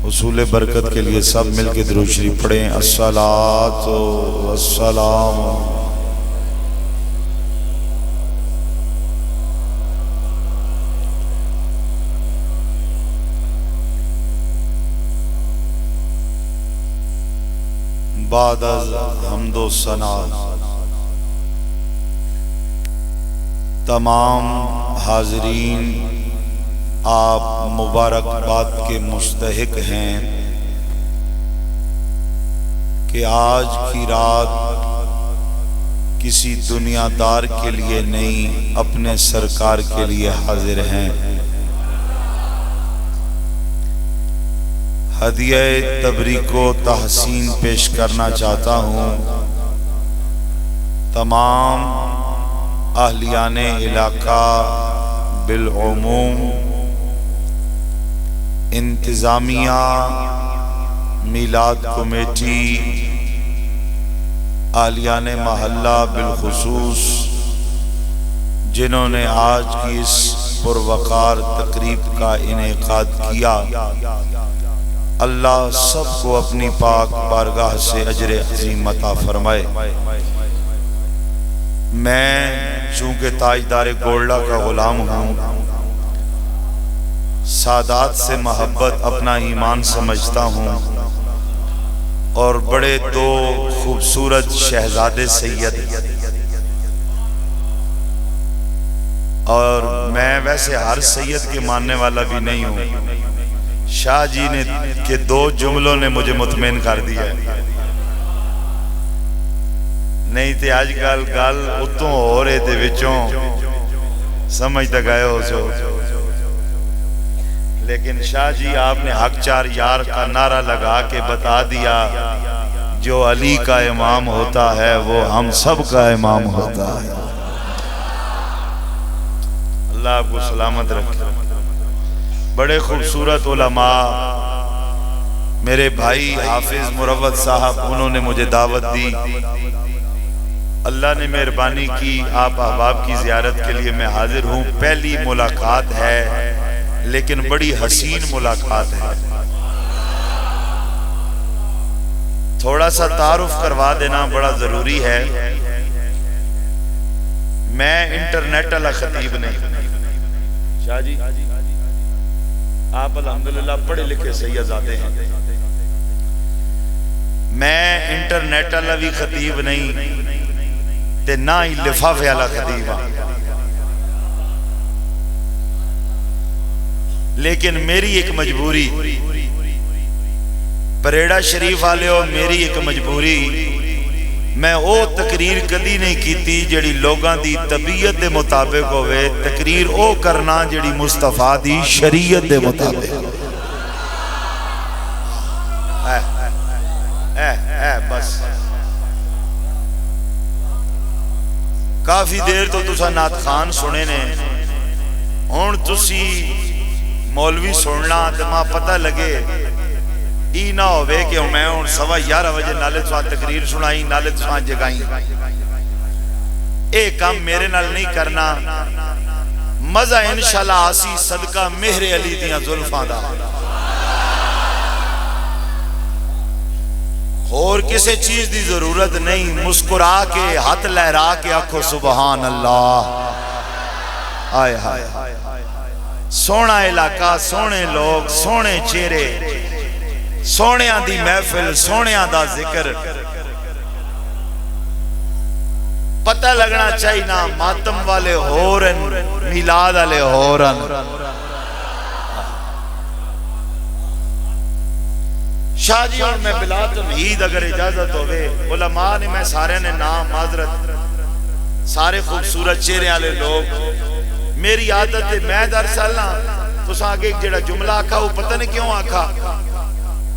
حصول برکت کے لیے سب مل کے درود شریف پڑھیں۔ الصلاۃ والسلام بعد از حمد و ثنا تمام حاضرین آپ مبارکباد کے مستحق ہیں کہ آج کی رات کسی دنیا دار کے لیے نہیں اپنے سرکار کے لیے حاضر ہیں۔ ہدیہ تبریک و تحسین پیش کرنا چاہتا ہوں تمام اہلیان علاقہ بالعموم، انتظامیہ، میلاد کمیٹی، اہلیان محلہ بالخصوص، جنہوں نے آج کی اس پروقار تقریب کا انعقاد کیا۔ اللہ سب کو اپنی پاک بارگاہ سے اجر عظیم عطا فرمائے۔ میں چونکہ تاجدار گولڈا کا غلام ہوں، سادات سے محبت اپنا ایمان سمجھتا ہوں، اور بڑے دو خوبصورت شہزادے سید، اور میں ویسے ہر سید کے ماننے والا بھی نہیں ہوں۔ شاہ جی نے کے دو جملوں نے مجھے مطمئن کر دیا ہے، نہیں تے آج کل گل اتوں ہو رہے تھے وچوں سمجھ تک آئے ہو سو، لیکن شاہ جی آپ نے حق چار یار کا نعرہ لگا کے بتا دیا جو علی کا امام ہوتا ہے وہ ہم سب کا امام ہوتا ہے۔ اللہ آپ کو سلامت رکھے۔ بڑے خوبصورت علماء میرے بھائی حافظ مروت صاحب، انہوں نے مجھے دعوت دی، اللہ نے مہربانی کی، آپ احباب کی زیارت کے لیے میں حاضر ہوں۔ پہلی ملاقات ہے لیکن بڑی حسین ملاقات ہے۔ تھوڑا سا تعارف کروا دینا بڑا ضروری ہے۔ میں انٹرنیٹ والا خطیب نہیں، شاہ جی آپ الحمدللہ پڑھے لکھے سیدزادے ہیں، میں انٹرنیٹ والا بھی خطیب نہیں تے نہ ہی لفافے والا خطیب ہاں، لیکن میری ایک مجبوری، پریڑا شریف والے ہو، میری ایک مجبوری، میں او تقریر کدی نہیں کیتی جڑی لوگاں دی طبیعت دے مطابق ہوئے، تقریر او کرنا جڑی مصطفیٰ دی شریعت دے مطابق۔ بس کافی دیر تو تسا نعت خان سنے نے، ہون تسی مولوی سننا تے ماں پتہ لگے ای نہ ہوئے کہ میں ہوں 11:15 بجے نالے تساں تقریر سنائی، نالے تساں جگائیں۔ ایک کام میرے نال نہیں کرنا، مزہ انشاءاللہ آسی صدقہ مہر علی دیاں زلفاں دا، اور کسی چیز دی ضرورت نہیں، مسکرا کے ہاتھ لہرا کے آکھو سبحان اللہ۔ آئے ہائے سونا علاقہ، سونے لوگ، سونے چہرے، سونیاں دی محفل، سونیاں دا ذکر، پتہ لگنا چاہیے نا ماتم والے ہورن، میلاد والے ہورن۔ شاہ جی اور میں بلا تمہید اگر اجازت ہوئے، علماء نے میں سارے نے نام معذرت، سارے خوبصورت چہرے والے لوگ، میری عادت ہے میں دراصل نا تساں آگے ایک جڑا جملہ آکھا وہ پتہ نہیں کیوں آکھا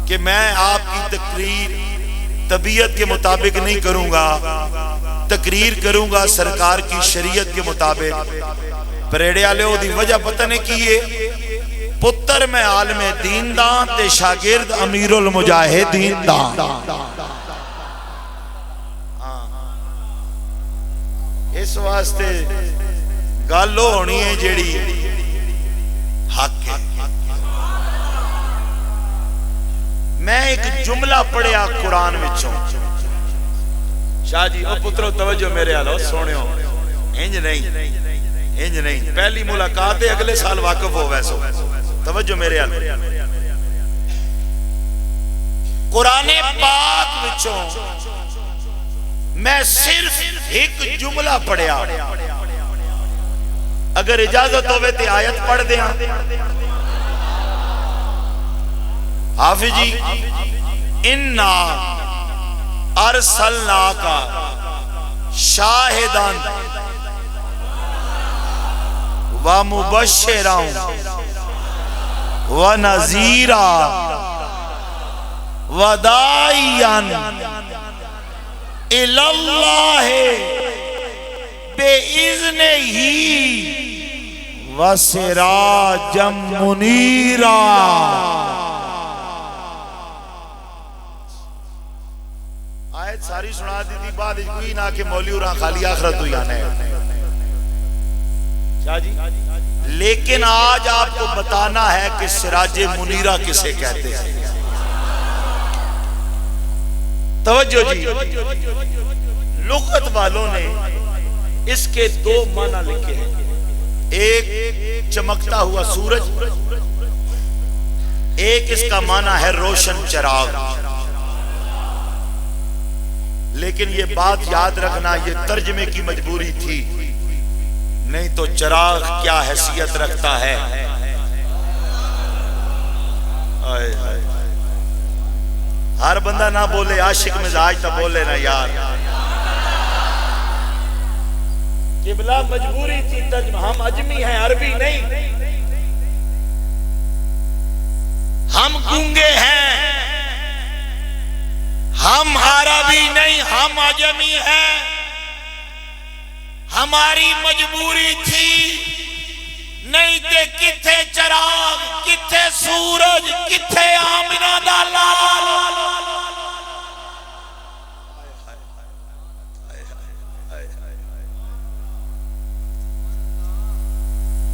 کہ میں آپ کی تقریر طبیعت کے مطابق نہیں کروں گا، تقریر کروں گا سرکار کی شریعت کے مطابق۔ پریڑے والے ہو دی وجہ پتہ نہیں کیے، پتر میں عالم دین دان تے شاگرد امیر المجاہدین دان، اس واسطے گالو ہونی ہے جیڑی حق ہے۔ میں ایک جملہ پڑھیا قرآن وچوں شاہ جی او پترو توجہ میرے آلو سونے ہو انج نہیں پہلی ملاقات ہے اگلے سال واقف ہو ویسو توجہ میرے آلو قرآن پاک وچوں میں صرف ایک جملہ پڑھیا اگر اجازت ہوئے تے آیت پڑھ دیا حافظ جی اِنَّا ارسلناک شاہداً ومبشراً ونذیراً وداعیاً الی اللہ بِإِذْنِهِ وسراجا منیرا. آیت ساری سنا دی تھی بعد کوئی نہ کہ مولی اور خالی آخرت ہوئی آنے شاہ جی لیکن آج آپ کو بتانا ہے کہ سراج منیرہ کسے کہتے ہیں. توجہ جی لغت والوں نے اس کے دو معنی لکھے ہیں. ایک چمکتا ہوا سورج ایک اس کا معنی ہے روشن چراغ. لیکن یہ بات یاد رکھنا یہ ترجمے کی مجبوری تھی نہیں تو چراغ کیا حیثیت رکھتا ہے. ہر بندہ نہ بولے عاشق مزاج تا بولے نا یار قبلہ مجبوری تھی ترجمہ. ہم اجمی ہیں عربی نہیں ہم گونگے ہیں ہم عربی نہیں ہم اجمی ہیں. ہماری مجبوری تھی نہیں تے کتھے چراغ کتھے سورج کتھے آمنہ دا لال.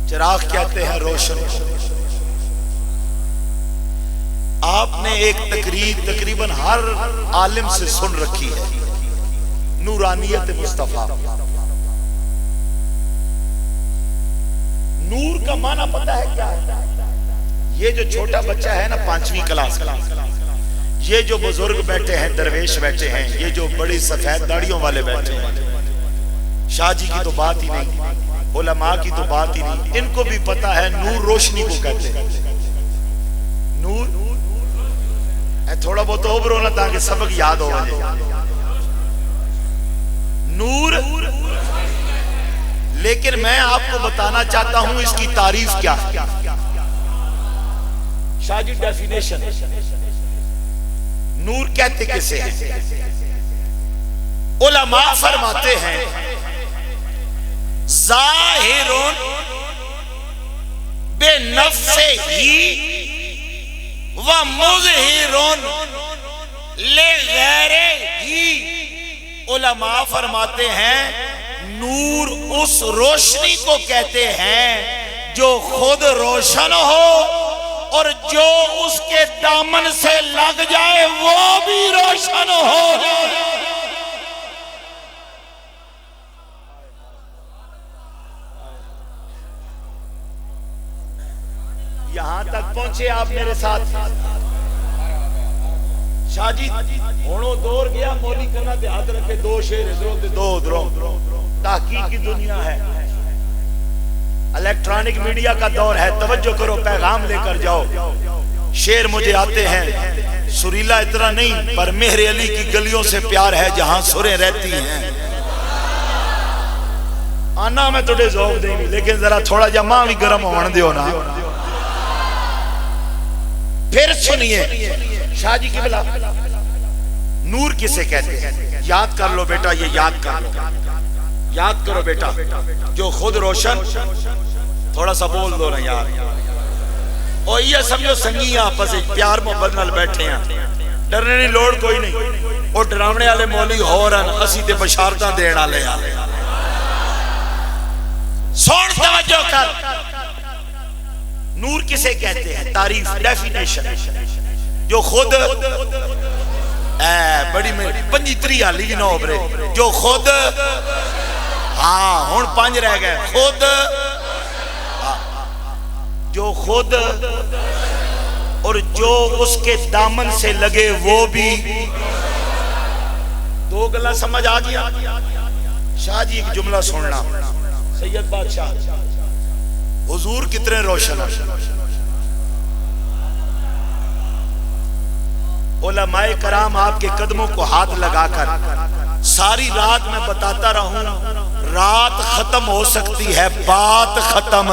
چراغ کہتے ہیں روشن. آپ نے ایک تقریر تقریباً ہر عالم سے سن رکھی ہے نورانیت مصطفیٰ. نور کا معنی پتہ ہے کیا ہے؟ یہ جو چھوٹا بچہ ہے نا 5ویں کلاس کا یہ جو بزرگ بیٹھے ہیں درویش بیٹھے ہیں یہ جو بڑی سفید داڑیوں والے بیٹھے ہیں شاہ جی کی تو بات ہی نہیں علماء کی تو بات ہی نہیں. ان کو بھی پتہ ہے نور روشنی کو کہتے ہیں. نور تھوڑا بہت اوبرو نہ تاکہ سبق یاد ہو جائے. نور لیکن میں آپ کو بتانا چاہتا ہوں اس کی تعریف کیا ہے. شاہ جی ڈیفینیشن نور کہتے کسے ہیں؟ علماء فرماتے ہیں ظاہرون بے نفسے ہی و مظہرون لے غیرے ہی. علماء فرماتے ہیں نور اس روشنی کو کہتے ہیں جو خود روشن ہو اور جو اس کے دامن سے لگ جائے وہ بھی روشن ہو. یہاں تک پہنچے آپ میرے ساتھ. شاہ جی ہونوں دور گیا مولی کرنا دے ہاتھ رکھے دو شیر ادھروں دے دو ادھروں. تحقیق کی دنیا ہے الیکٹرانک میڈیا کا دور ہے. توجہ کرو پیغام لے کر جاؤ. شیر مجھے آتے ہیں سریلا اتنا نہیں پر مہر علی کی گلیوں سے پیار ہے جہاں سریں رہتی ہیں. آنا میں توڑے ذوق دیں گی لیکن ذرا تھوڑا جا ماں بھی گرم ہونے دیو نا. پھر سنیے شاہ جی کی بلا نور کسے کہتے ہیں؟ یاد کر لو بیٹا یہ یاد کر لو یاد کرو بیٹا جو خود روشن تھوڑا سا بول دو نا یار. اور یہ سمجھو سنگی آپس پیار محبت نال بیٹھے ہیں ڈرنے نہیں لوڑ کوئی نہیں. اور ڈراونے والے مولی ہو رہا اسی تے بشارتاں دین والے سن توجہ کر. نور کسے کہتے ہیں؟ تعریف ڈیفینیشن جو خود بڑی میں پنجی تری حالی بھی نہ ابھرے، جو خود ہاں ہن 5 رہ گئے، خود جو خود اور جو اس کے دامن سے لگے وہ بھی۔ 2 گلا سمجھ آ گیا؟ شاہ جی ایک جملہ سننا، سید بادشاہ حضور کتنے روشن ہیں۔ علماء کرام آپ کے قدموں کو ہاتھ لگا کر ساری رات میں بتاتا رہوں، رات ختم ہو سکتی ہے، بات ختم۔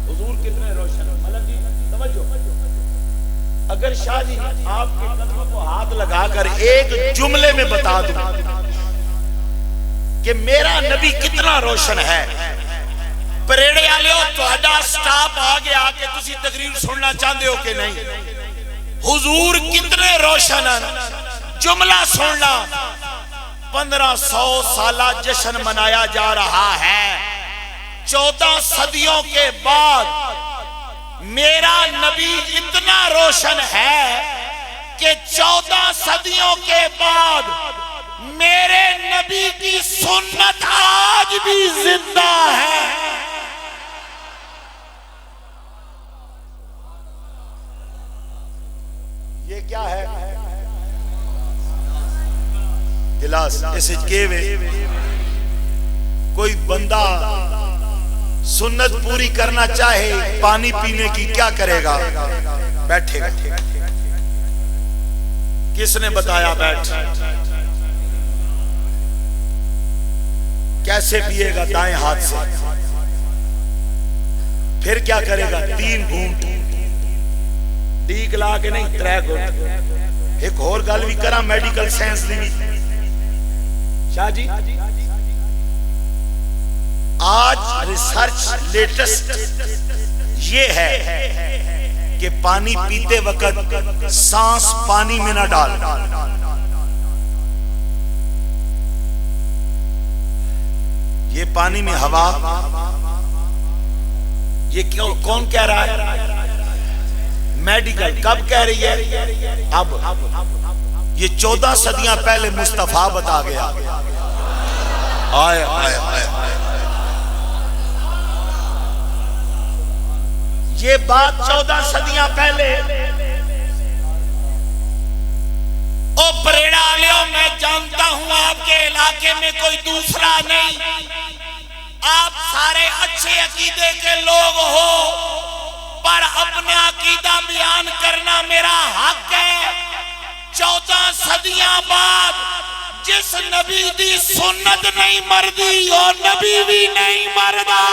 حضور کتنے روشن ہیں، ملک جی سمجھو۔ اگر شاہ جی آپ کے قدموں کو ہاتھ لگا کر ایک جملے میں بتا دوں کہ میرا نبی کتنا روشن ہے، پریڑے آلیو توڑا سٹاپ آگے آکے تسی تقریر سننا چاہتے ہو کہ نہیں؟ حضور کتنے روشن ہیں، جملہ سننا۔ 1500 سالہ جشن منایا جا رہا ہے، 14 صدیوں کے بعد میرا نبی اتنا روشن ہے کہ 14 صدیوں کے بعد میرے نبی کی سنت آج بھی زندہ ہے۔ یہ کیا ہے؟ گلاس اسے کیوے کوئی بندہ سنت پوری کرنا چاہے پانی پینے کی کیا کرے گا؟ بیٹھے گا۔ کس نے بتایا بیٹھ؟ کیسے پیے گا؟ دائیں ہاتھ سے۔ پھر کیا کرے گا؟ 3 گھونٹ ڈیک لا کے نہیں، 3 گھونٹ۔ ایک اور گل بھی کرا میڈیکل سائنس دی بھی شاہ جی، آج ریسرچ لیٹسٹ یہ ہے کہ پانی پیتے وقت سانس پانی میں نہ ڈال۔ یہ پانی میں ہوا، یہ کون کہہ رہا ہے؟ میڈیکل کب کہہ رہی ہے؟ اب یہ 14 صدیاں پہلے مصطفیٰ بتا گیا۔ آئے آئے آئے یہ بات 14 صدیاں پہلے۔ او پریڑا لیو، میں جانتا ہوں آپ کے علاقے میں کوئی دوسرا نہیں، آپ سارے اچھے عقیدے کے لوگ ہو، پر اپنا عقیدہ بیان کرنا میرا حق ہے۔ 14 صدیاں بعد جس نبی دی سنت نہیں مردی، وہ نبی بھی نہیں مردا۔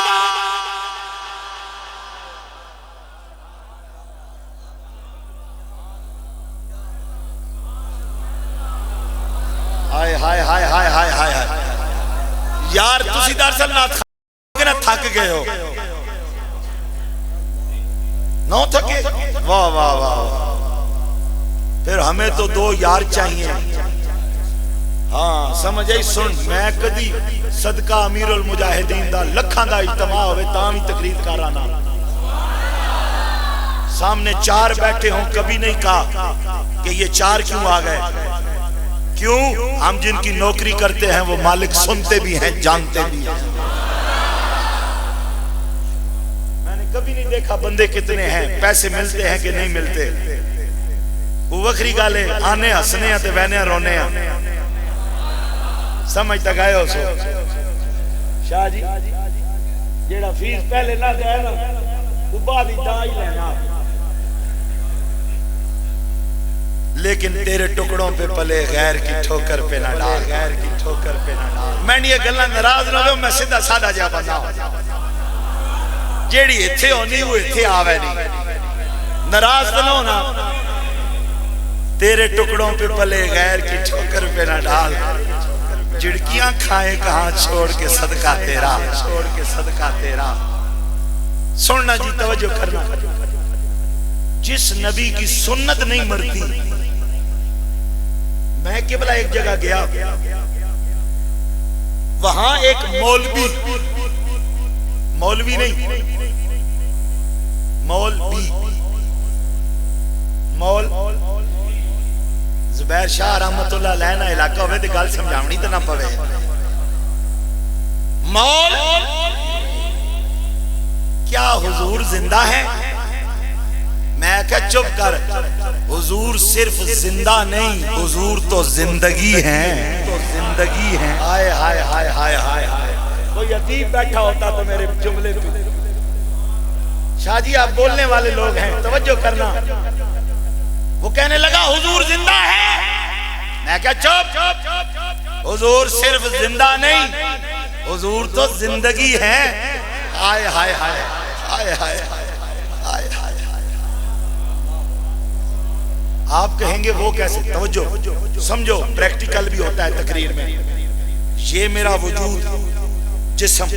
ہائے ہائے ہائے ہائے ہائے ہائے یار تسی دراصل نہ تھک گئے ہو، نہ تھکے؟ واہ واہ واہ، پھر ہمیں تو 2 یار چاہیے۔ ہاں سمجھ آئی؟ سن، میں کدی صدقہ امیر المجاہدین دا لکھاں دا اجتماع ہوئے تاں بھی تقریر کرانا، سامنے 4 بیٹھے ہوں، کبھی نہیں کہا کہ یہ 4 کیوں آ گئے۔ کیوں؟ ہم جن کی نوکری کرتے ہیں وہ مالک سنتے بھی ہیں، جانتے بھی ہیں۔ میں نے کبھی نہیں دیکھا بندے کتنے ہیں، پیسے ملتے ہیں کہ نہیں ملتے، وہ وکری گالے آنے ہسنے ہیں تے وینے رونے ہیں۔ سمجھ تک آئے ہو سو شاہ جی؟ جیڑا فیس پہلے نہ دے نا وہ بعد ہی دا ہی لینا، لیکن تیرے ٹکڑوں پہ پلے غیر کی ٹھوکر پہ نہ ڈال، غیر کی ٹھوکر پہ نہ ڈال۔ میں نے یہ گلہ ناراض نہ ہو، میں سیدھا سادہ جا بنا جیڑی اتھے ہونی وہ اتھے آوے نہیں، ناراض نہ ہونا۔ تیرے ٹکڑوں پہ پلے غیر کی ٹھوکر پہ نہ ڈال، جھڑکیاں کھائیں کہاں چھوڑ کے صدقہ تیرا، چھوڑ کے صدقہ تیرا۔ سننا جی، توجہ کرنا، جس نبی کی سنت نہیں مرتی۔ میں قبلہ ایک جگہ گیا، وہاں ایک مولوی نہیں، مولوی مول زبیر شاہ رحمت اللہ علیہ نہ علاقہ ہوئے دی گل سمجھاونی تے نہ پوے مول کیا حضور زندہ ہے میں کہا چپ کر حضور صرف زندہ نہیں حضور تو زندگی ہیں ہائے ہائے ہائے ہائے ہائے کوئی ادیب بیٹھا ہوتا تو میرے جملے پہ شاہ جی آپ بولنے والے لوگ ہیں توجہ کرنا وہ کہنے لگا حضور زندہ ہے میں کہا چپ حضور صرف زندہ نہیں حضور تو زندگی ہے ہائے ہائے ہائے ہائے ہائے ہائے ہائے آپ کہیں گے وہ کیسے توجہ سمجھو پریکٹیکل بھی ہوتا ہے تقریر میں یہ میرا وجود جسم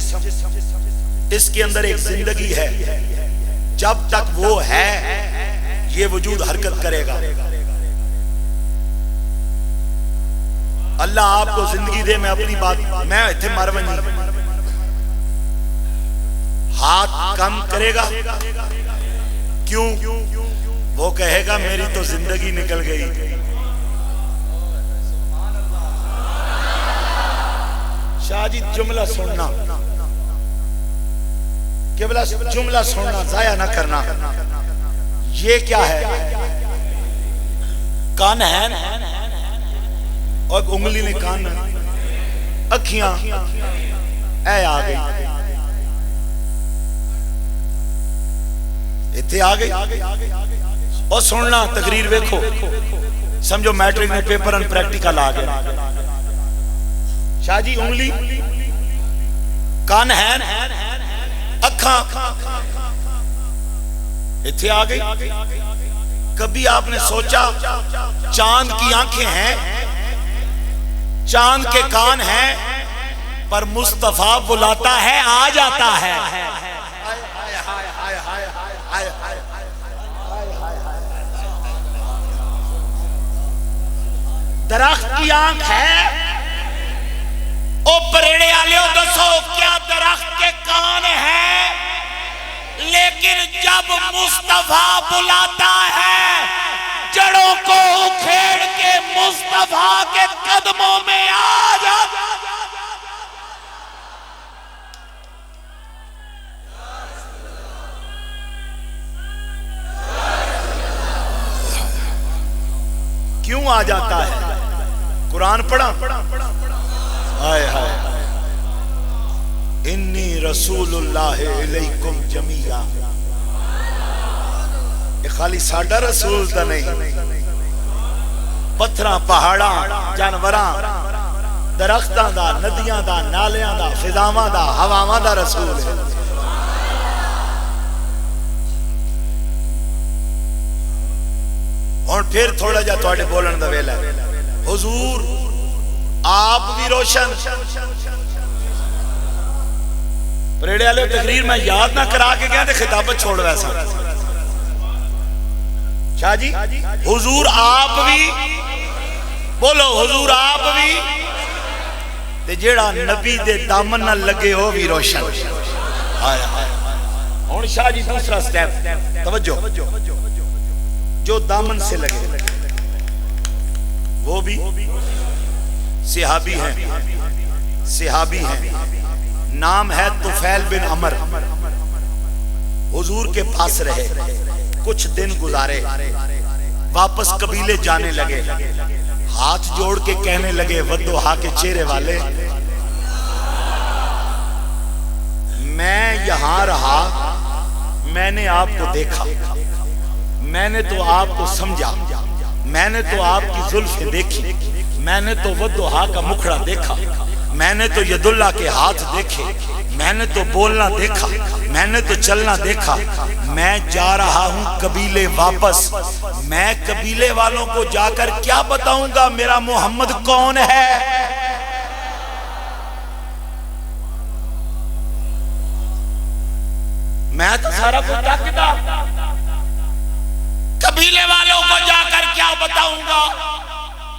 اس کے اندر ایک زندگی ہے جب تک وہ ہے یہ وجود حرکت کرے گا اللہ آپ کو زندگی دے میں اپنی بات میں اتھے مارونی ہاتھ کم کرے گا کیوں وہ کہے گا میری تو زندگی نکل گئی شاہ جی جملہ سننا جملہ سننا ضائع نہ کرنا یہ کیا ہے کان ہے اور انگلی نے کان اکھیاں اے آ گئی اتھے آ گئی اور سننا تقریر ویکھو سمجھو میٹرک میں پیپر ان پریکٹیکل آ گیا شاہ جی انگلی کان ہے اکھاں اتھے آ گئی کبھی آپ نے سوچا چاند کی آنکھیں ہیں چاند کے کان ہیں پر مصطفیٰ بلاتا ہے آ جاتا ہے درخت کی آنکھ ہے او پریڑے آلیوں دسو کیا درخت کے کان ہیں لیکن جب مصطفیٰ بلاتا ہے جڑوں کو اکھیڑ کے مصطفیٰ کے قدموں میں آ جاتا کیوں آ جاتا ہے قرآن پڑھا آئے ہائے انی رسول اللہ علیکم جمیعا یہ خالی ساڑھا رسول تا نہیں پتھراں پہاڑاں جانوراں درختاں دا ندیاں دا نالیاں دا فضاواں دا ہواواں دا رسول ہے اور پھر تھوڑا جا تھوڑے بولن دا ویلا حضور آپ بھی روشن پریڑے والے تقریر میں یاد نہ کرا کے گیا تھے خطابت چھوڑ ویسا شاہ جی حضور آپ بھی بولو حضور آپ بھی تے جیڑا نبی دے دامن نہ لگے ہو بھی روشن اور شاہ جی دوسرا سٹیپ توجہ جو دامن سے لگے وہ بھی صحابی ہیں نام ہے طفیل بن عمر حضور کے پاس رہے کچھ دن گزارے واپس قبیلے جانے لگے ہاتھ جوڑ کے کہنے لگے ودوحا کے چہرے والے میں یہاں رہا میں نے آپ کو دیکھا میں نے تو آپ کو سمجھا میں نے تو آپ کی زلفیں دیکھی میں نے تو ودوحا کا مکھڑا دیکھا میں نے تو ید اللہ کے ہاتھ دیکھے میں نے تو بولنا دیکھا میں نے تو چلنا دیکھا میں جا رہا ہوں قبیلے واپس میں قبیلے والوں کو جا کر کیا بتاؤں گا میرا محمد کون ہے میں تو سارا کچھ جانتا قبیلے والوں کو جا کر کیا بتاؤں گا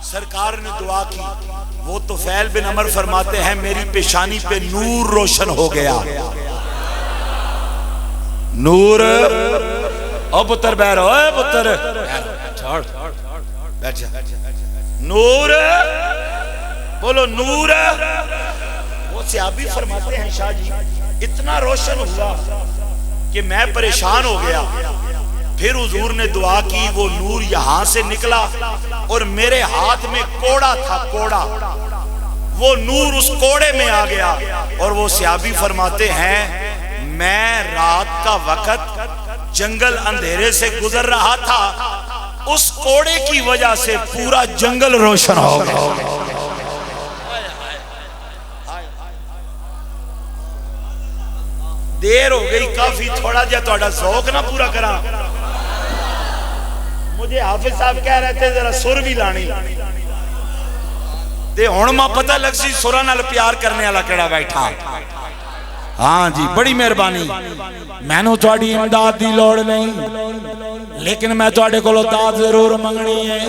سرکار نے دعا کی وہ طفیل بن عمر فرماتے ہیں میری پیشانی پہ نور روشن ہو گیا نور او پتر بہر اے پتر بیٹھ جا نور بولو نور وہ صحابی فرماتے ہیں شاہ جی اتنا روشن ہوا کہ میں پریشان ہو گیا پھر حضور نے دعا کی وہ نور یہاں سے نکلا اور میرے ہاتھ میں کوڑا تھا کوڑا وہ نور اس کوڑے میں آ گیا اور وہ صحابی فرماتے ہیں میں رات کا وقت جنگل اندھیرے سے گزر رہا تھا اس کوڑے کی وجہ سے پورا جنگل روشن ہو گیا دیر ہو گئی کافی تھوڑا جا تھوڑا ذوق نہ پورا کرا مجھے حافظ صاحب کہہ رہے تھے ذرا سر بھی لانی تے ہن ماں پتہ لگ سی سراں نال پیار کرنے والا کیڑا بیٹھا ہاں جی بڑی مہربانی مینوں تہاڈی امداد دی لوڑ نہیں لیکن میں تہاڈے کولوں داد ضرور منگنی ہے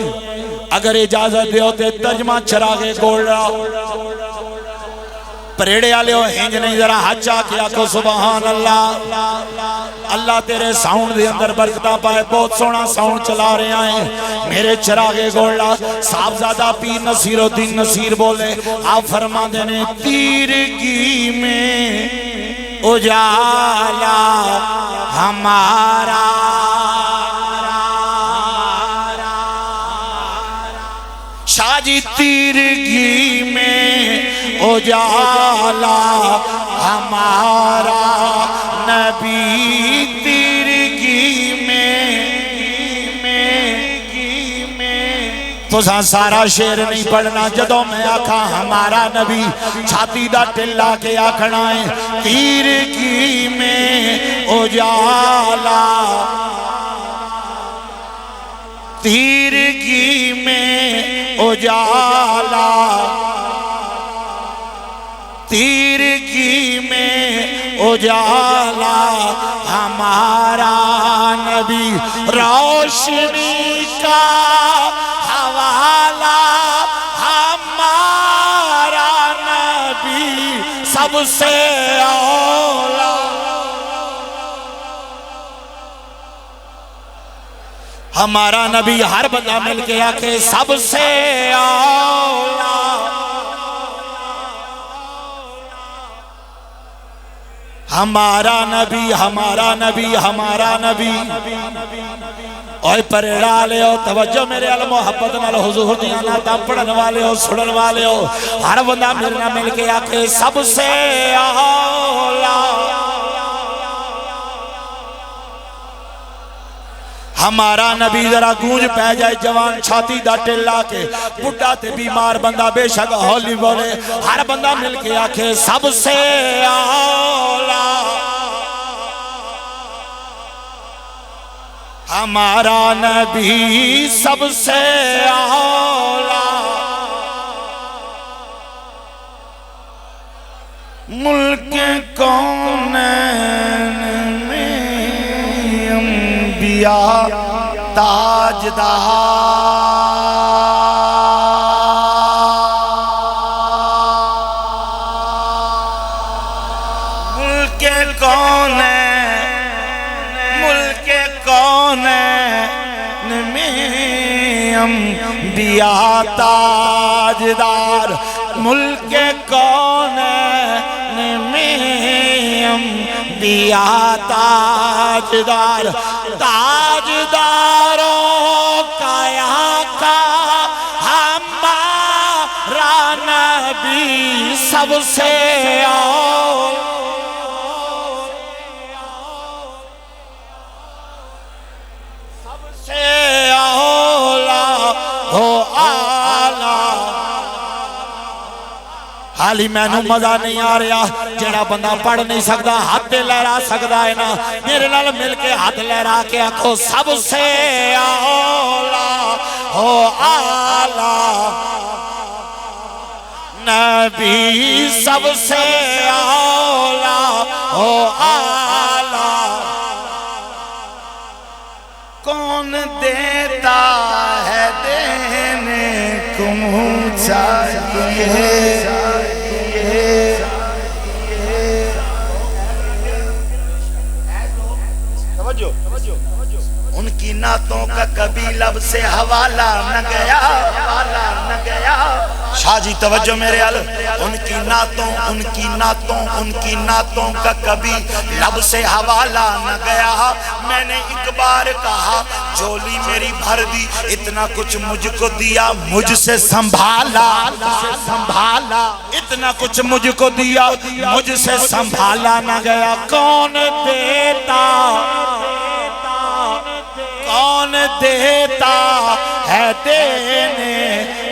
اگر اجازت دیو تے ترجمہ چراغ گولڑا پریڑے آلے ہو ہنج نہیں ذرا حج آکیا کو سبحان اللہ اللہ تیرے ساؤنڈ دے اندر برکتہ پائے بہت سونا ساؤنڈ چلا رہے ہیں میرے چراغے گوڑا صاحبزادہ پیر نصیر الدین نصیر بولے آپ فرما دینے تیرگی میں اجالا ہمارا شاہ جی تیرگی میں اجالا ہمارا نبی تیرگی میں تو سارا شعر نہیں پڑھنا جدوں میں آکھا ہمارا نبی چھاتی دا ٹلا کے آکھنا ہے تیرگی میں اجالا تیرگی میں اجالا تیرگی میں اجالا ہمارا نبی روشنی کا حوالہ ہمارا نبی سب سے اولا ہمارا نبی ہر بندہ مل کے آکے سب سے اولا ہمارا نبی ہمارا نبی ہمارا نبی اوہ پریڑا لے ہو توجہ میرے علی محبت نال حضور دیانا تا پڑھن والے ہو سڑن والے ہو ہر بندہ میرنا مل کے آکے سب سے اولا ہمارا نبی ذرا گونج پہ جائے جوان چھاتی دا ٹلا کے بڑھا تے بیمار بندہ بے شک ہولی بولے ہر بندہ مل کے آکھے سب سے اولا ہمارا نبی سب سے اولا ملک کونین انبیاء تاجدار ملک کونین میں انبیاء تاجدار ملک کونین میں انبیاء تاجدار تاجداروں کا آقا ہمارا نبی سب سے اولا سب سے اولا ہو آلہ حالی میں نو مزہ نہیں آ رہا جڑا بندہ پڑھ نہیں سکتا ہاتھ لہرا سکتا ہے نا میرے نال مل کے ہاتھ لہرا کے آکھو سب سے اولا ہو آلہ نبی سب سے اولا ہو آلہ کون دیتا ہے دینے کو منہ چاہیے نعتوں کا کبھی لب سے حوالہ نہ گیا، شاہ جی توجہ میرے ال، ان کی نعتوں کا کبھی لب سے حوالہ نہ گیا۔ میں نے ایک بار کہا جھولی میری بھر دی، اتنا کچھ مجھ کو دیا مجھ سے سنبھالا، اتنا کچھ مجھ کو دیا مجھ سے سنبھالا نہ گیا۔ کون دیتا ہے دینے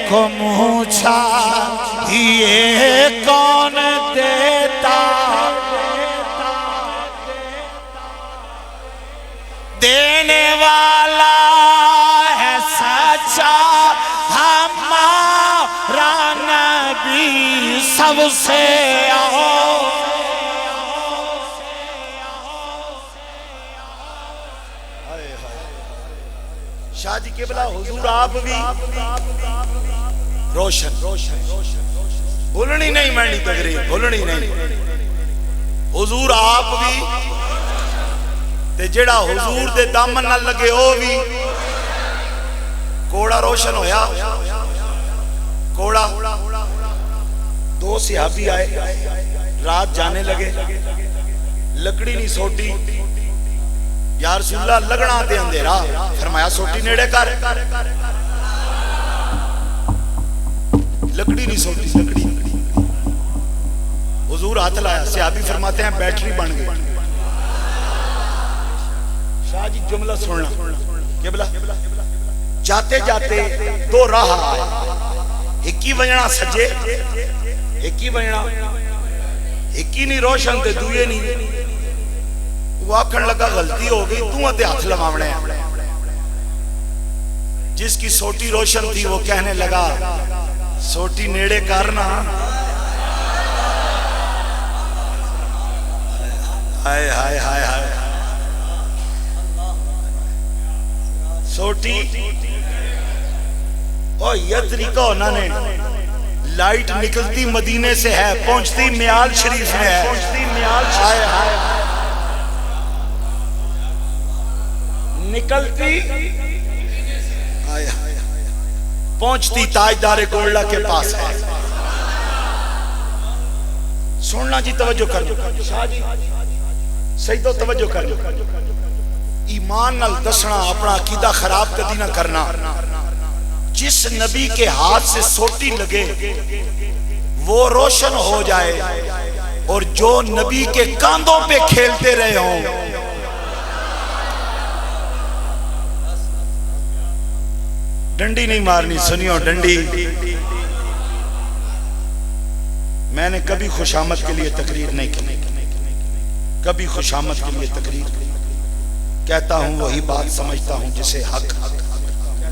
کو منہ چاہیے، کون دیتا دینے والا ہے سچا ہمارا نبی سب سے شاہ جی قبلہ حضور آپ بھی روشن، بھولنی نہیں مینی تقریر، بھولنی نہیں، حضور آپ بھی تے جڑا حضور دے دامن نہ لگے او بھی کوڑا روشن ہویا۔ کوڑا دو صحابی آئے، رات جانے لگے، لکڑی نہیں سوٹی، یا رسول اللہ لگنا دے اندھیرا، فرمایا سوٹی نیڑے کر، لکڑی نہیں سوٹی، لکڑی، حضور ہاتھ لایا، صحابی فرماتے ہیں بیٹری بن گئی۔ شاہ جی جملہ سننا، قبلہ جاتے جاتے دو راہ آئے، ایک ہی بجنا سجے، ایک ہی بجنا، ایک ہی نہیں روشن تے دوئے نہیں۔ وہ آکھن لگا غلطی ہو گئی، تو تے ہاتھ لگاونے ہیں۔ جس کی سوٹی روشن تھی وہ کہنے لگا سوٹی نیڑے کرنا، ہائے ہائے ہائے ہائے، سوٹی اور یہ طریقہ ہونا نے، لائٹ نکلتی مدینے سے ہے، پہنچتی میال شریف میں ہے، ہائے ہائے نکلتی پہنچتی تاجدار گولڈا کے پاس ہے۔ سننا جی توجہ کرنا، شاہ جی سیدو توجہ کرنا، ایمان نال دسنا، اپنا عقیدہ خراب کدی نہ کرنا۔ جس نبی کے ہاتھ سے سوٹی لگے وہ روشن ہو جائے، اور جو نبی کے کاندھوں پہ کھیلتے رہے ہوں، ڈنڈی نہیں مارنی، سنیو ڈنڈی۔ میں نے کبھی خوشامد کے لیے تقریر نہیں کی، کبھی خوشامد کے لیے تقریر کہتا ہوں وہی بات سمجھتا ہوں جسے حق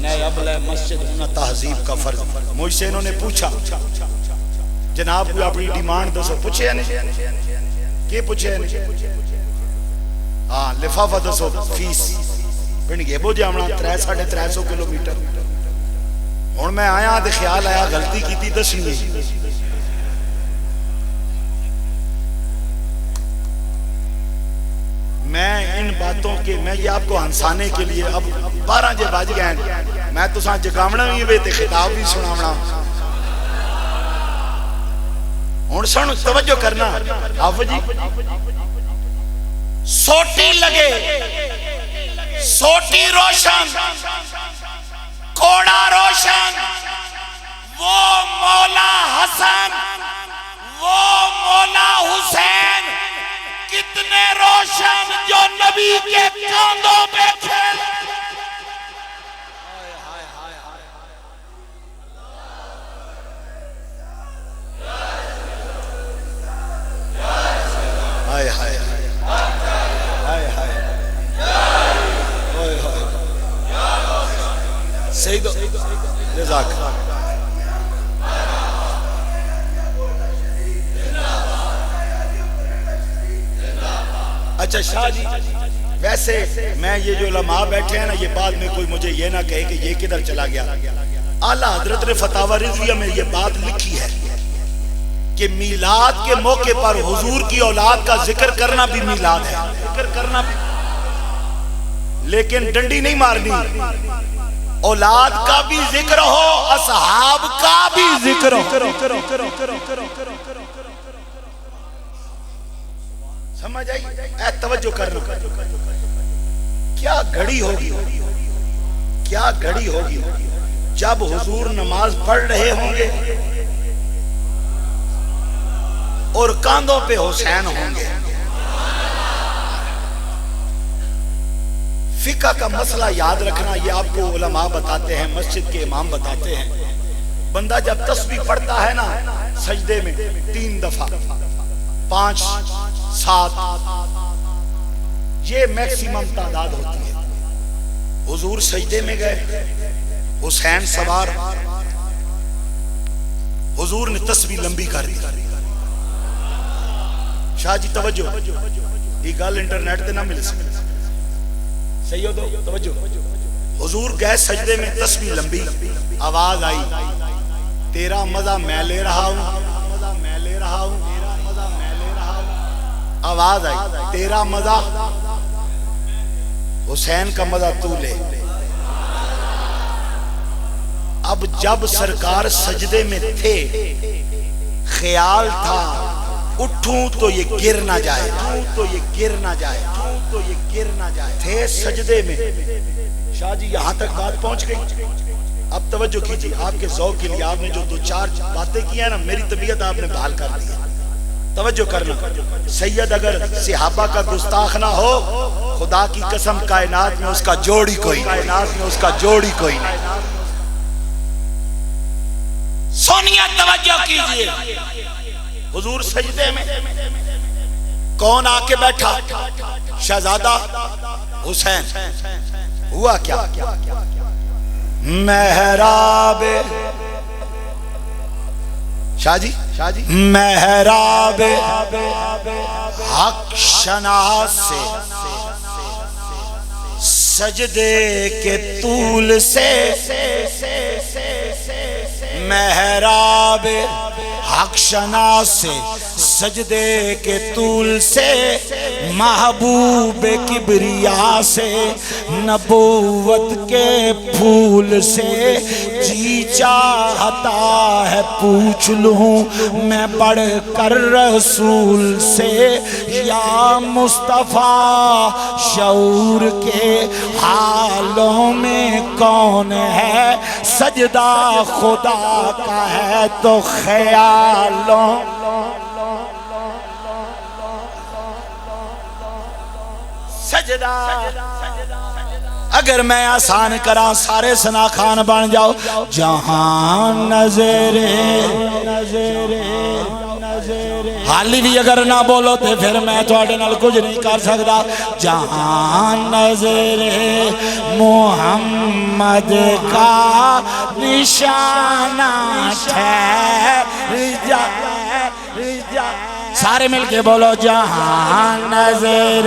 نئے ابلہ مسجد ہونا تہذیب کا فرض۔ مجھ سے انہوں نے پوچھا جناب کو اپنی ڈیمانڈ دو سو پوچھے ہیں کہ پوچھے ہیں؟ ہاں لفافہ دو سو فیس پنڈ گے بو جامنا 350 کلومیٹر۔ اور میں آیا دے خیال آیا غلطی کی تھی دسنی، میں ان باتوں کے میں یہ آپ کو ہنسانے کے لیے اب 12 جے بج گئے ہیں، میں تو ساں جگامنا بھی ہوئے تے خطاب بھی سناونا۔ اور سن توجہ کرنا، آفو جی سوٹی لگے، سوٹی روشن، کوڑا روشن، وہ مولا حسن، وہ مولا حسین کتنے روشن جو نبی کے کاندھوں پہ کھیل۔ ہائے ہائے ہائے ہائے سیدو جزاک اچھا شاہ جی ویسے میں یہ جو علماء بیٹھے ہیں نا، یہ بعد میں کوئی مجھے یہ نہ کہے کہ یہ کدھر چلا گیا۔ اعلیٰ حضرت نے فتاوی رضویہ میں یہ بات لکھی ہے کہ میلاد کے موقع پر حضور کی اولاد کا ذکر کرنا بھی میلاد ہے، ذکر کرنا بھی۔ لیکن ڈنڈی نہیں مارنی. اولاد کا بھی ذکر ہو، اصحاب کا بھی ذکر ہو. سمجھ آئی؟ اے توجہ کرنا. کیا گھڑی ہوگی، کیا گھڑی ہوگی جب حضور نماز پڑھ رہے ہوں گے اور کاندھوں پہ حسین ہوں گے. فقہ کا مسئلہ یاد رکھنا، یہ آپ کو علماء بتاتے ہیں، مسجد کے امام بتاتے ہیں. بندہ جب تسبیح پڑھتا ہے نا سجدے میں 3 دفعہ 5 7 یہ میکسیمم تعداد ہوتی ہے. حضور سجدے میں گئے، حسین سوار، حضور نے تسبیح لمبی کر دی. شاہ جی توجہ، یہ گل انٹرنیٹ تے نہ مل سکتی. سیدو توجہ، حضور گئے سجدے میں، تسبیح لمبی، آواز آئی تیرا مزہ میں لے رہا ہوں، میں لے رہا ہوں، میں لے رہا ہوں. آواز آئی تیرا مزہ، حسین کا مزہ تو لے. اب جب سرکار سجدے میں تھے، خیال تھا اٹھوں تو یہ گر نہ جائے، تو یہ گر نہ جائے، تو یہ گر نہ جائے. تھے سجدے میں. شاہ جی یہاں تک بات پہنچ گئی. اب توجہ کیجیے، آپ کے ذوق کے لیے آپ نے جو 2-4 باتیں کی ہیں نا، میری طبیعت آپ نے بحال کر دی. توجہ کرنا. سید اگر صحابہ کا گستاخ نہ ہو، خدا کی قسم کائنات میں اس کا جوڑی کوئی، کائنات میں اس کا جوڑی کوئی نہیں. سونیا توجہ کیجئے، حضور سجدے میں کون آ کے بیٹھا؟ شہزادہ حسین. ہوا کیا؟ محراب شاہ جی محراب حق شناس سے سجدے کے طول سے، محراب حق شناس سے سجدے کے طول سے، محبوب کبریا سے نبوت کے پھول سے، جی چاہتا ہے پوچھ لوں میں بڑھ کر رسول سے، یا مصطفیٰ شعور کے حالوں میں کون ہے، سجدہ خدا کا ہے تو خیالوں. سجدہ اگر میں آسان کراں سارے سنا خان بن جاؤ. جہاں نظرے حالی بھی اگر نہ بولو تو پھر میں تھوڑے نال کچھ نہیں کر سکتا. جہاں نظر محمد کا نشانہ ٹھہر جائے، سارے مل کے بولو. جہاں نظر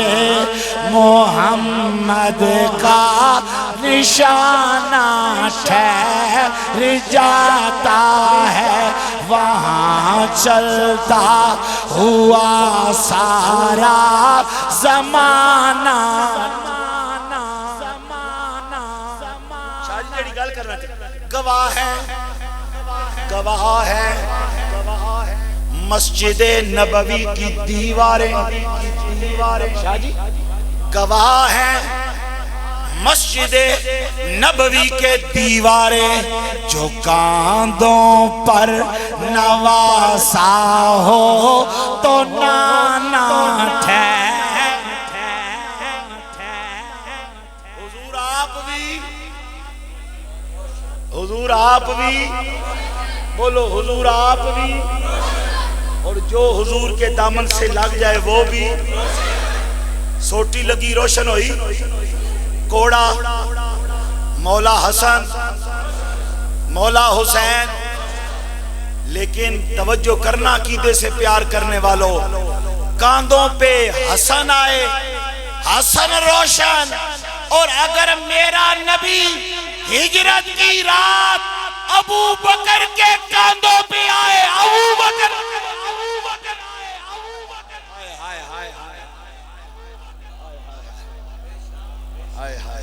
محمد کا نشانہ ٹھہر جاتا ہے، وہاں چلتا ہوا سارا زمانہ. گواہ ہے، گواہ ہے مسجد نبوی کی دیواریں، شاہ جی گواہ ہیں مسجد نبوی کے دیواریں، جو کاندھوں پر نواسا ہو تو نانا ٹھہر. حضور آپ بھی، حضور آپ بھی بولو، حضور آپ بھی، اور جو حضور کے دامن سے لگ جائے وہ بھی. سوٹی لگی روشن ہوئی، کوڑا مولا حسن مولا حسین. لیکن توجہ کرنا، عقیدے سے پیار کرنے والوں، کاندھوں پہ حسن آئے، حسن روشن. اور اگر میرا نبی ہجرت کی رات ابو بکر کے کاندھوں پہ آئے، ابو بکر ہائے ہائے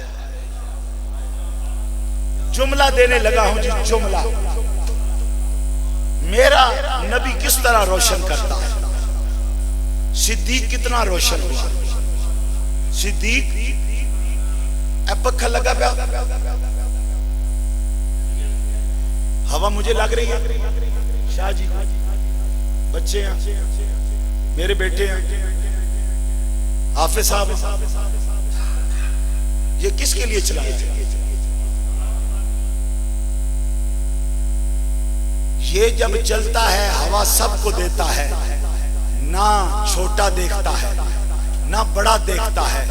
جملہ دینے لگا ہوں جی جملہ. میرا نبی کس طرح روشن کرتا ہے. صدیق کتنا روشن ہوا. صدیق اے پکھا لگا پیا, ہوا مجھے لگ رہی ہے. شاہ جی بچے ہیں, میرے بیٹے ہیں, حافظ صاحب, یہ کس کے لیے چلایا ہے؟ یہ جب چلتا ہے ہوا سب کو دیتا ہے, نہ چھوٹا دیکھتا ہے نہ بڑا دیکھتا ہے.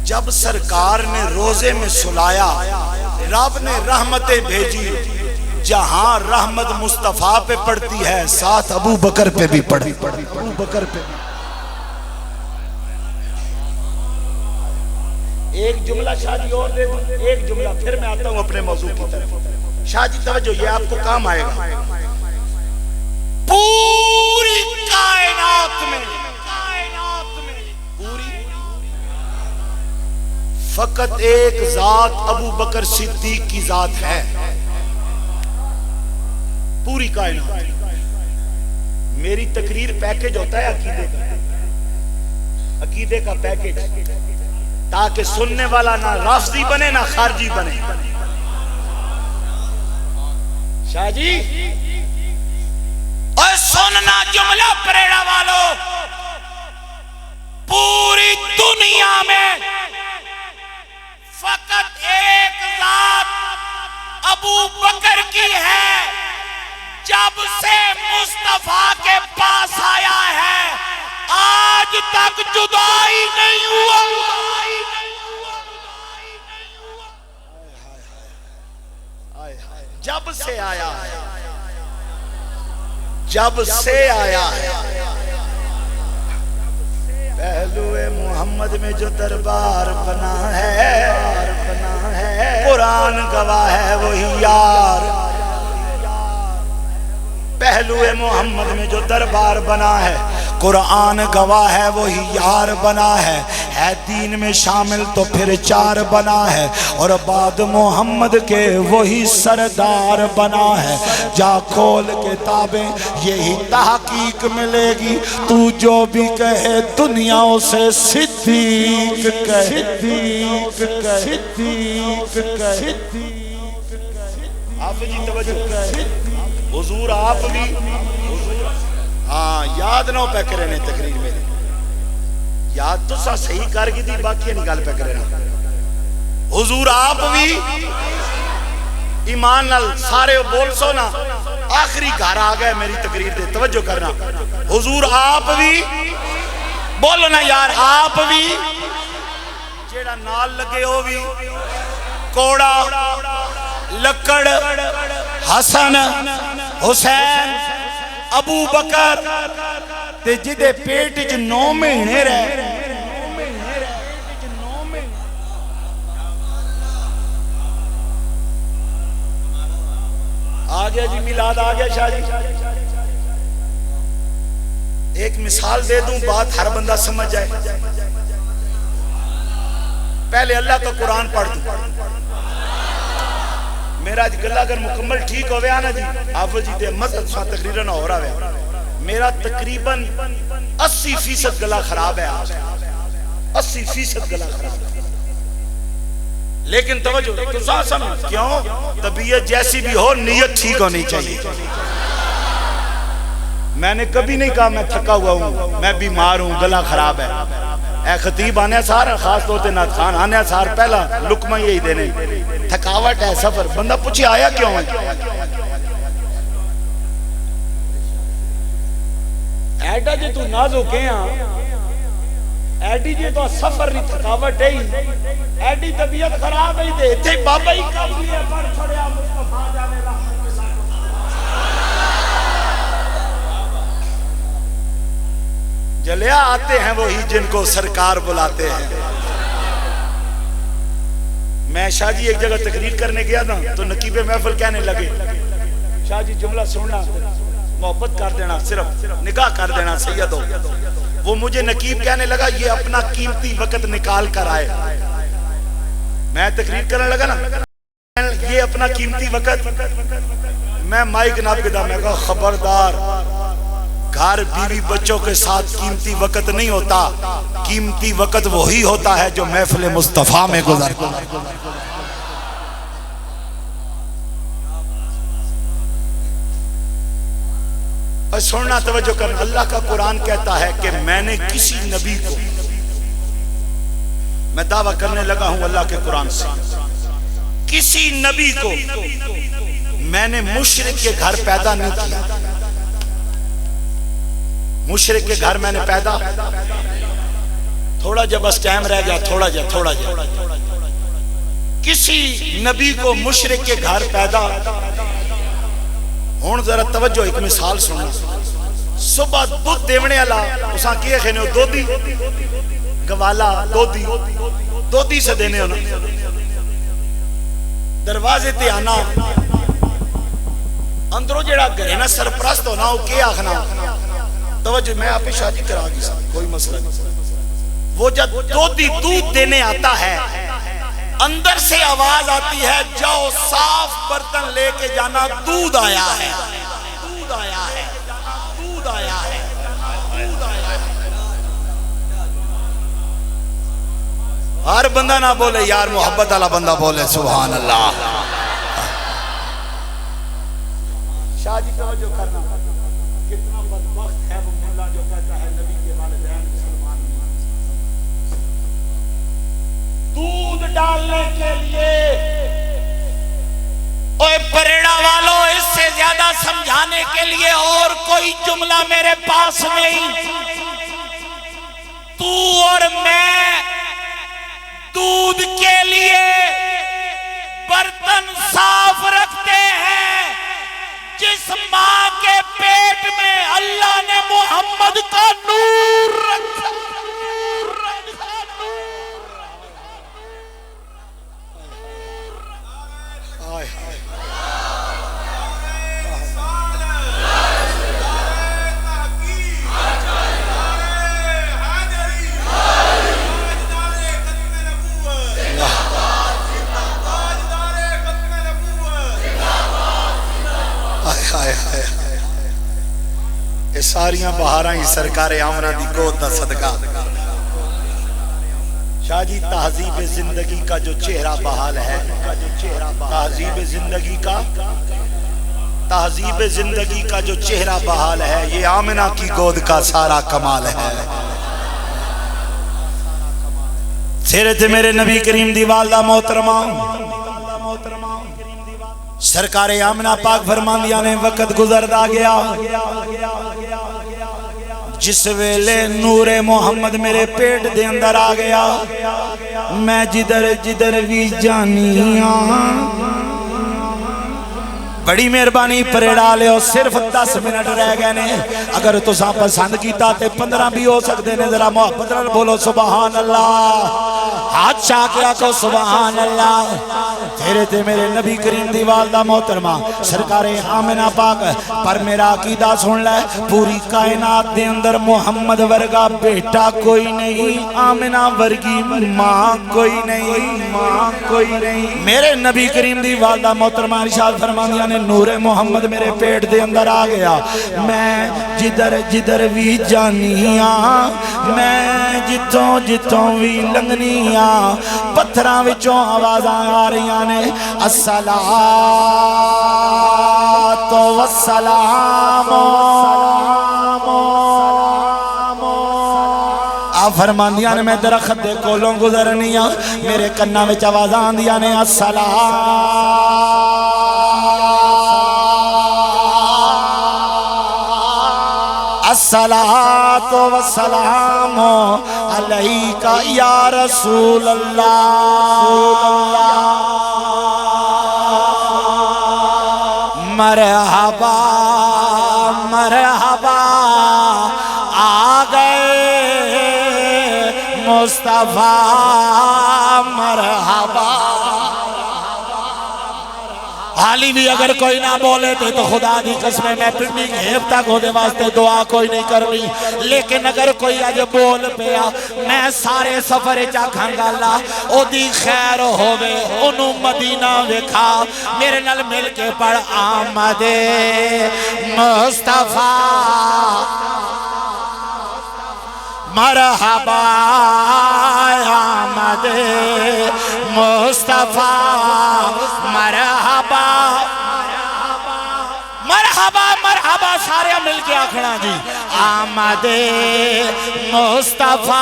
جب سرکار نے روزے میں سلایا, رب نے رحمتیں بھیجی, جہاں رحمت مصطفیٰ پہ پڑتی ہے ساتھ ابو بکر پہ بھی پڑی. ابو بکر پہ بھی. ایک جملہ شاہ جی اور دے دوں, ایک جملہ پھر میں آتا ہوں اپنے موضوع کی طرف. شاہ جی توجہ, یہ آپ کو کام آئے گا. پوری کائنات میں پوری فقط ایک ذات ابو بکر صدیق کی ذات ہے. پوری کائنات. میری تقریر پیکج ہوتا ہے عقیدے کا, عقیدے کا پیکج, تاکہ سننے والا نہ رافضی بنے نہ خارجی بنے. شاہ جی اور سننا جملہ پریڑا والو, پوری دنیا میں فقط ایک ذات ابو بکر کی ہے. جب سے مصطفیٰ کے پاس آیا ہے آج تک جدائی نہیں ہوا. جب سے آیا ہے, جب سے آیا ہے. پہلوئے محمد میں جو دربار بنا ہے, قرآن گواہ ہے وہی یار. پہلوئے محمد میں جو دربار بنا ہے قرآن گواہ ہے وہی یار بنا ہے. ہے دین میں شامل تو پھر چار بنا ہے, اور بعد محمد کے وہی سردار بنا ہے. جا کھول کتابیں یہی تحقیق ملے گی, تو جو بھی کہے دنیا اسے صدیق کہے. آپ جی توجہ, حضور آپ بھی, ہاں یاد نہ پہ کرے نے تقریر میں, یاد تو سا صحیح کر گی تھی, باقی نکال پہ کرے نا. حضور آپ بھی ایمان نال سارے بول سو نا, آخری گھر آ گئے میری تقریر دے, توجہ کرنا. حضور آپ بھی بولو نا یار, آپ بھی جیڑا نال لگے ہو بھی, کوڑا لکڑ حسن حسین ابو بکر تے جدے پیٹ جو 9 مہینے رہے. آگیا جی میلاد آگیا. شاہ جی ایک مثال دے دوں, بات ہر بندہ سمجھ جائے. پہلے اللہ کا قرآن پڑھ دوں. میرا گلہ اگر مکمل ٹھیک ہوئے آنا جی, حافظ جی دے مزد سا تقریرہ نہ ہو رہا ہے. میرا تقریباً 80% گلہ خراب ہے, 80% گلہ خراب ہے. لیکن توجہ تو سا سمجھ, کیوں؟ طبیعت جیسی بھی ہو نیت ٹھیک ہونی چاہیے. میں نے کبھی نہیں کہا میں تھکا ہوا ہوں, میں بیمار ہوں, گلہ خراب ہے. اے خطیب آنے سار, خاص طور تے نعت خان آنے سار, پہلا لکمہ یہی دینے, تھکاوٹ ہے سفر. بندہ پوچھے آیا کیوں ہے؟ ایڈا جی تو نازو کہاں, ایڈی جی تو سفر نہیں تھکاوٹ ہے ہی, ایڈی طبیعت خراب ہے دے تھے بابا ہی کب لیے پڑھ چھڑیا مصطفیٰ جانے رحمت جلیا. آتے ہیں وہی جن کو سرکار بلاتے ہیں. میں شاہ جی ایک جگہ تقریر کرنے گیا تھا تو نقیب محفل کہنے لگے, شاہ جی جملہ سننا, محبت کر دینا, صرف نکاح کر دینا سید ہو. وہ مجھے نقیب کہنے لگا یہ اپنا قیمتی وقت نکال کر آئے. میں تقریر کرنے لگا نا, یہ اپنا قیمتی وقت میں مائک ناب کے دا میں کہا خبردار گھر بیوی بچوں کے ساتھ قیمتی وقت نہیں ہوتا، قیمتی وقت وہی ہوتا ہے جو محفل مصطفیٰ میں گزرتا ہے۔ اور سننا توجہ کرنا، اللہ کا قرآن کہتا ہے کہ میں نے کسی نبی کو، میں دعویٰ کرنے لگا ہوں اللہ کے قرآن سے، کسی نبی کو میں نے مشرک کے گھر پیدا نہیں کیا۔ مشرک کے گھر میں نے پیدا، تھوڑا جب بس ٹائم رہ گیا، تھوڑا جا کسی نبی کو مشرک کے گھر پیدا۔ ہون ذرا توجہ، ایک مثال سننا، صبح دودھ دیونے اللہ اساں کیے کھینے ہو دودھی گوالا دودھی سے دینے ہونا، دروازے تے آنا، اندروں جڑا گھرے نا سرپرست ہونا وہ کیا آخنا، توجہ میں آپ شادی کرا گی سا کوئی مسئلہ نہیں، وہ جب دودھی دودھ دینے آتا ہے اندر سے آواز آتی ہے جاؤ صاف برتن لے کے جانا، دودھ آیا ہے، دودھ آیا ہے، دودھ آیا ہے، دودھ آیا ہے۔ ہر بندہ نہ بولے یار، محبت والا بندہ بولے سبحان اللہ۔ شاہ جی توجہ کرنا، کتنا بدبخت ہے وہ مولا جو کہتا ہے نبی کے والدین مسلمان نہیں۔ دودھ ڈالنے کے لیے اوے پریڑا والوں، اس سے زیادہ سمجھانے کے لیے اور کوئی جملہ میرے پاس نہیں۔ تو اور میں دودھ کے لیے برتن صاف رکھتے ہیں، جس ماں کے پیٹ میں اللہ نے محمد کا نور رکھا۔ یہ ساریاں بہاراں ہی سرکار آمنہ دی گود دا صدقہ۔ شاہ جی تہذیب زندگی کا جو چہرہ بحال ہے، تہذیب زندگی کا، تہذیب زندگی کا جو چہرہ بحال ہے، یہ آمنہ کی گود کا سارا کمال ہے۔ سیرت میرے نبی کریم دی والدہ محترمہ سرکار آمنہ پاک فرماندیاں نے وقت گزردا گیا، جس ویلے نور محمد میرے پیٹ دے اندر آ گیا، میں جدر بھی جانی بڑی مہربانی پریڑا لے ہو، صرف 10 منٹ رہ گئے نے، اگر تو ساں پسند کیتا تے 15 بھی ہو سکتے نے، ذرا محبت رہا بولو سبحان اللہ، ہاتھ چاہ کے آکو سبحان اللہ۔ تیرے تے میرے نبی کریم دی والدہ محترمہ سرکار آمنہ پاک پر میرا عقیدہ سن لے، پوری کائنات دے اندر محمد ورگا بیٹا کوئی نہیں، آمنہ ورگی ماں کوئی نہیں، ماں کوئی نہیں۔ میرے نبی کریم دی والدہ محترمہ ارشاد فرماندیاں نے نور محمد میرے پیٹ دے اندر آ گیا، میں جدر بھی جانیاں، میں جتوں بھی لنگنیاں، پتھراں وچوں آوازاں آ رہیاں نے، الصلاۃ والسلام، آپ فرماندیاں نے میں درخت دے کولوں گزرنیاں، میرے کناں وچ آوازاں آندیاں نے الصلاۃ والسلام علیکہ یا رسول اللہ، مرحبا مرحبا آ گئے مصطفیٰ، مرحبا حالی بھی اگر کوئی نہ بولے تو خدا دی قسم میں پنڈی گھیب تک ہو دے واسطے دعا کوئی نہیں کرنی، لیکن اگر کوئی آج بول پیا میں سارے سفر چاکھاں گا اللہ او دی خیر ہوئے انہوں مدینہ وکھا میرے نل مل کے پڑھ آمد مصطفیٰ مرحبا آمد مصطفیٰ مرحبا مرحبا مرحبا سارے مل کے آکھنا جی آمد مصطفیٰ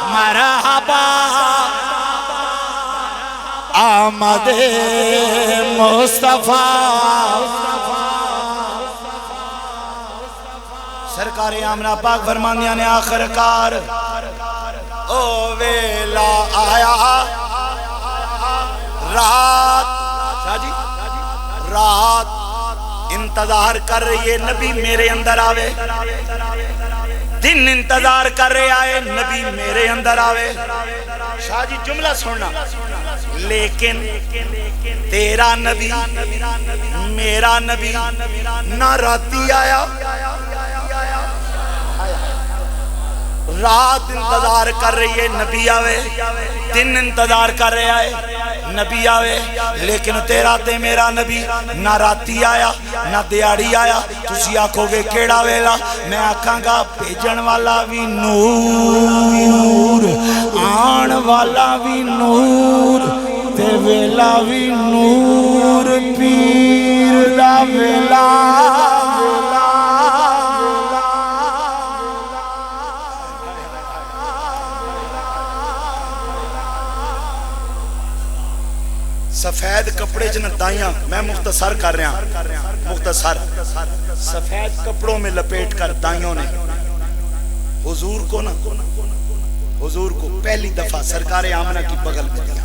مرحبا آمد مصطفیٰ سرکار آمنہ پاک فرماندیاں نے آخر کار او ویلا آیا رات شاہ جی رات انتظار کر رہی ہے نبی میرے اندر آوے دن انتظار کر رہے آئے نبی میرے اندر آوے شاہ جی جملہ سننا لیکن تیرا نبی میرا نبی نہ راتی آیا رات انتظار کر رہی ہے نبی آوے دن انتظار کر رہے آئے نبی آوے لیکن تیرا تے میرا نبی نہ راتی آیا نہ دیاڑی آیا تسی آکھو گے کیڑا ویلا میں آکھاں گا بھیجن والا بھی نور آن والا بھی نور تے ویلا بھی نور پیر دا ویلا سفید کپڑے جنہ دائیاں میں مختصر کر رہا ہوں مختصر سفید کپڑوں میں لپیٹ کر دائیوں نے حضور کو نا حضور کو پہلی دفعہ سرکار آمنہ کی بغل میں دیا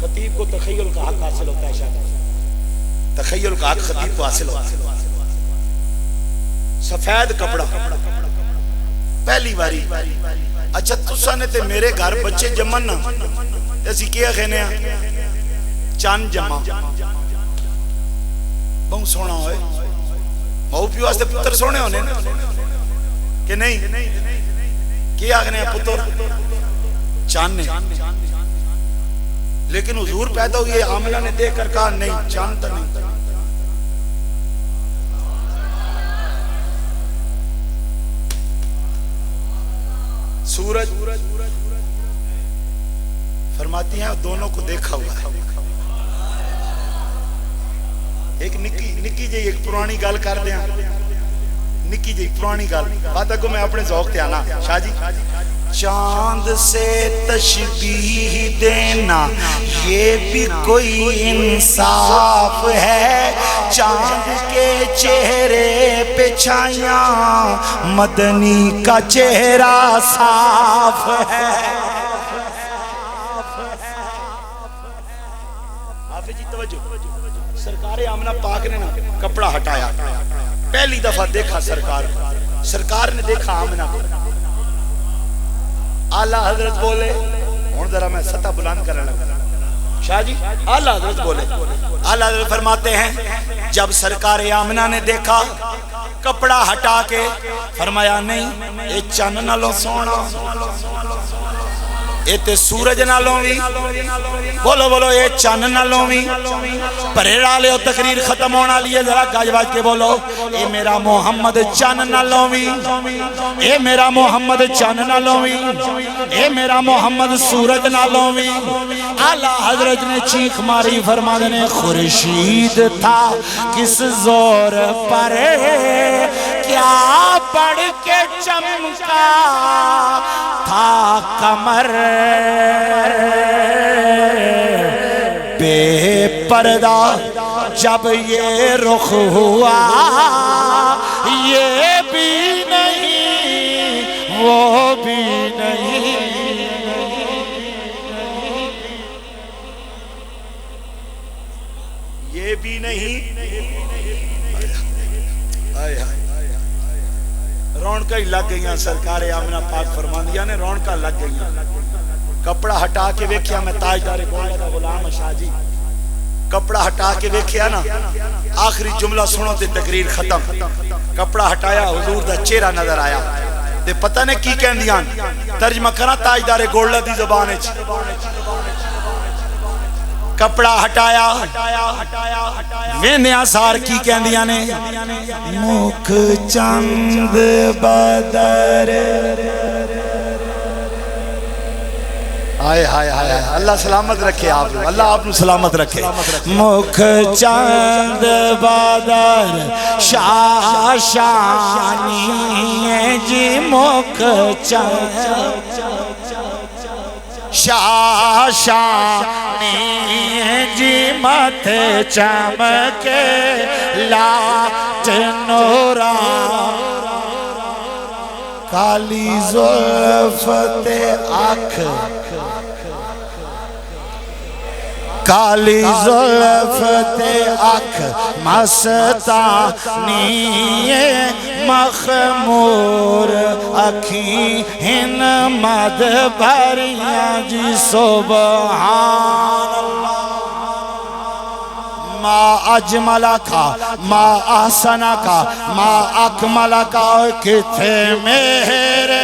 خطیب کو تخیل کا حق حاصل ہوتا ہے شاید تخیل کا حق خطیب کو حاصل ہوتا ہے سفید کپڑا پہلی باری اچھا تسا نے تے میرے گھر بچے جمن نا ایسی کیا کہنے ہیں چاند جمع بہت سونا ہوئے مہو پیو آستے پتر سونے ہونے کہ نہیں کیا کہنے ہیں پتر چاند نے لیکن حضور پیدا ہوئی آمنہ نے دیکھ کر کہا نہیں چاند تا نہیں سورج فرماتی ہیں دونوں کو دیکھا ہوا ہے ایک نکی جی ایک پرانی گال کر دیا نکی جی پرانی گال بات کو میں اپنے ذوق تے آنا شاہ جی چاند سے تشبیہ دینا یہ بھی کوئی انصاف ہے چاند کے چہرے پہ چھائیاں مدنی کا چہرہ صاف ہے سرکار آمنہ پاک نے کپڑا ہٹایا پہلی دفعہ دیکھا سرکار نے دیکھا آمنہ کو اعلیٰ حضرت بولے ہون ذرا میں سطح بلند کرنے لگا شاہ جی اعلیٰ حضرت بولے اعلیٰ حضرت فرماتے ہیں جب سرکار آمنہ نے دیکھا کپڑا ہٹا کے فرمایا نہیں اے چن نالوں سونا اے تے سورج نالوں بھی بولو بولو اے چن نالوں بھی پریڑا لے تقریر ختم ہونا لیے ذرا گاج باج کے بولو اے میرا محمد چن نالوں بھی اے میرا محمد چن نالوں بھی اے میرا محمد سورج نالوں بھی اعلیٰ حضرت نے چیخ ماری فرما دینے خورشید تھا کس زور پر کیا پڑھ کے چمکا تھا کمر بے پردہ جب یہ رخ ہوا یہ بھی نہیں وہ بھی نہیں یہ بھی نہیں رونکہ ہی لگ گئیاں سرکار آمنہ پاک فرماندیاں نے رونکہ لگ گئیاں کپڑا ہٹا کے ویکھیا میں تاجدار گولڈا دا غلام شاہ جی کپڑا ہٹا کے ویکھیا نا آخری جملہ سنو تے تقریر ختم کپڑا ہٹایا حضور دا چہرہ نظر آیا تے پتہ نے کی کہندیاں ترجمہ کرا تاجدار گولڈا دی زبان وچ کپڑا ہٹایا وینیا سار کی کہندیاں نے مکھ چند بدر ہائے ہائے ہائے اللہ سلامت رکھے آپ اللہ آپ نے سلامت رکھے مکھ چند بدر شاہ شانی ہے جی مکھ چند شاہ شانی ہے جی ماتھے چمکے لات نورا کالی زلف تے آنکھ کالی زلف تے آنکھ مستانی مخمور اکھیں ہن مد بھریاں جی سبحان اللہ ما اجملہ کا ما احسنہ کا ما اکملہ کا کتھے میرے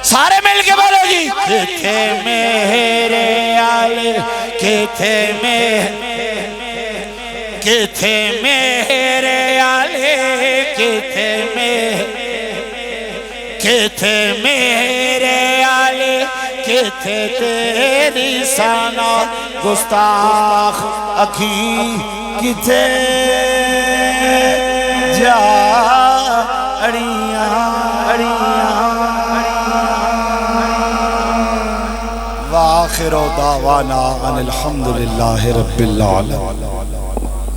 سارے مل کے بولو جی کتھے میرے آلے کتھے میرے آلے کتھے میرے آلے کتھے تیری سانا گستاخ اکھیں کتھے جا اڑیاں وآخر دعوانا ان الحمدللہ رب العالمین